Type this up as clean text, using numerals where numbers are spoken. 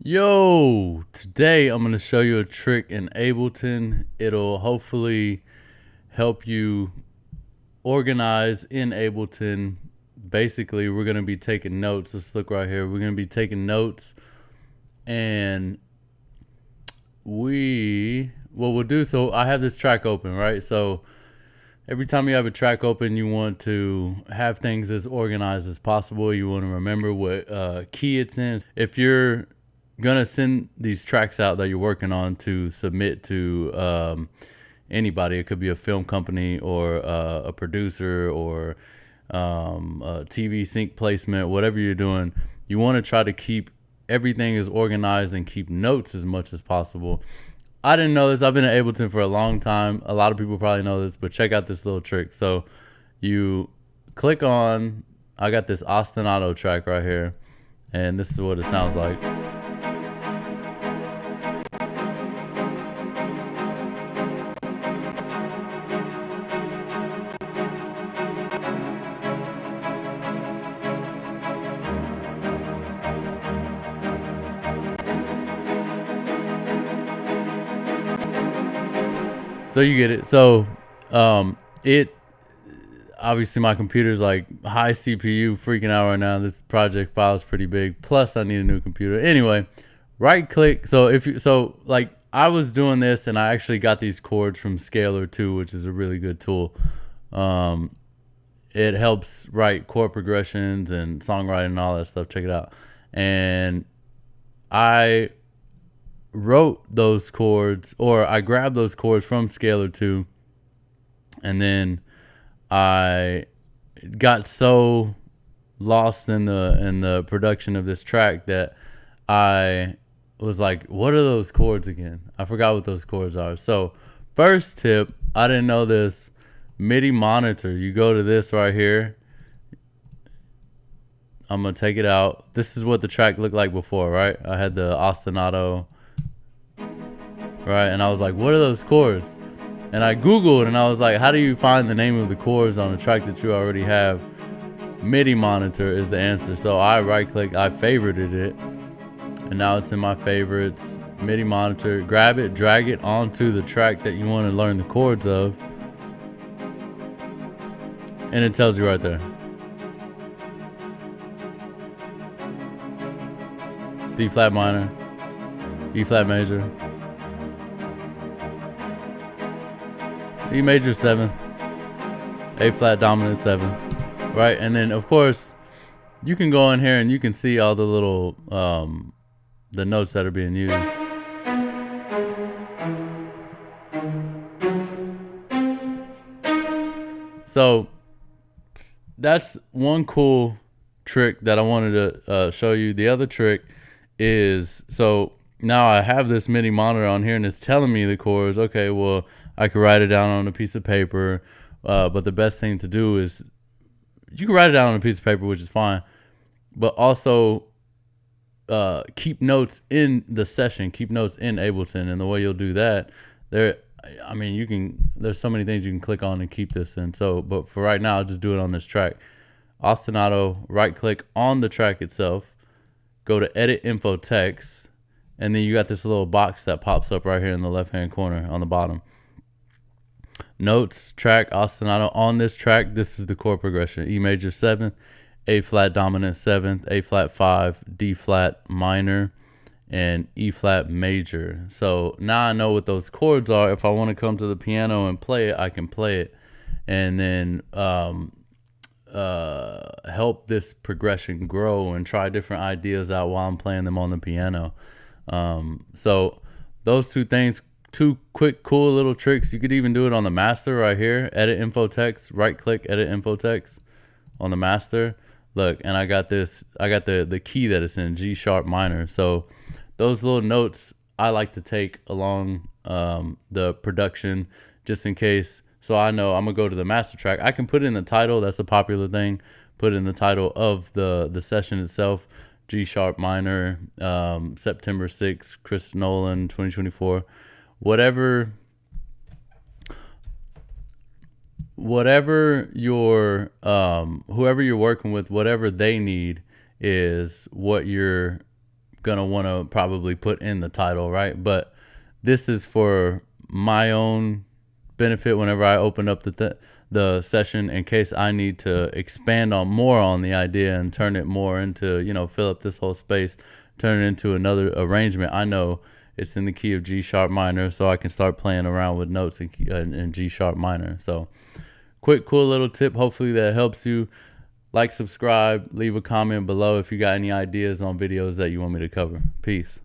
Yo, today I'm going to show you a trick in Ableton. It'll hopefully help you organize in Ableton. Basically, we're going to be taking notes. Let's look right here. We're going to be taking notes, and what we'll do, so I have this track open, right? So every time you have a track open, you want to have things as organized as possible. You want to remember what key it's in. If you're gonna send these tracks out that you're working on to submit to anybody, it could be a film company or a producer or a TV sync placement, whatever you're doing, you want to try to keep everything as organized and keep notes as much as possible. I didn't know this. I've been in Ableton for a long time. A lot of people probably know this, but check out this little trick. So you click on, I got this ostinato track right here, and this is what it sounds like. So you get it. So it obviously, my computer's like high CPU, freaking out right now. This project file is pretty big. Plus, I need a new computer. Anyway, right click. So like I was doing this, and I actually got these chords from Scalar 2, which is a really good tool. It helps write chord progressions and songwriting and all that stuff. Check it out. And I wrote those chords, or I grabbed those chords from Scalar 2, and then I got so lost in the production of this track that I was like, what are those chords again? I forgot what those chords are. So first tip, I didn't know this, MIDI monitor. You go to this right here. I'm gonna take it out. This is what the track looked like before, right? I had the ostinato, right? And I was like, what are those chords? And I Googled, and I was like, how do you find the name of the chords on a track that you already have? MIDI monitor is the answer. So I right click, I favorited it, and now it's in my favorites. MIDI monitor, grab it, drag it onto the track that you want to learn the chords of, and it tells you right there. D flat minor, E flat major, E major 7th, A flat dominant 7th, right? And then of course you can go in here and you can see all the little the notes that are being used. So that's one cool trick that I wanted to show you. The other trick is, so now I have this MIDI monitor on here and it's telling me the chords. Okay, well, I could write it down on a piece of paper, but the best thing to do is, you can write it down on a piece of paper, which is fine, but also keep notes in the session, keep notes in Ableton. And the way you'll do that, there's so many things you can click on and keep this in. So, but for right now, I'll just do it on this track. Ostinato, right click on the track itself, go to edit info text, and then you got this little box that pops up right here in the left hand corner on the bottom. Notes, track, ostinato. On this track, this is the chord progression: E major 7th, A flat dominant 7th, A flat 5, D flat minor, and E flat major. So now I know what those chords are. If I want to come to the piano and play it, I can play it, and then help this progression grow and try different ideas out while I'm playing them on the piano. So those two things, two quick, cool little tricks. You could even do it on the master right here. Edit info text, right click, edit info text on the master. Look, and I got this, I got the key that it's in, G sharp minor. So those little notes I like to take along the production, just in case. So I know I'm gonna go to the master track. I can put in the title. That's a popular thing. Put in the title of the session itself. G sharp minor, September 6th, Chris Nolan, 2024. Whatever your whoever you're working with, whatever they need is what you're gonna want to probably put in the title, right? But this is for my own benefit whenever I open up the session, in case I need to expand on more on the idea and turn it more into, you know, fill up this whole space, turn it into another arrangement. I know it's in the key of G sharp minor, so I can start playing around with notes in G sharp minor. So quick, cool little tip. Hopefully that helps you. Like, subscribe, leave a comment below if you got any ideas on videos that you want me to cover. Peace.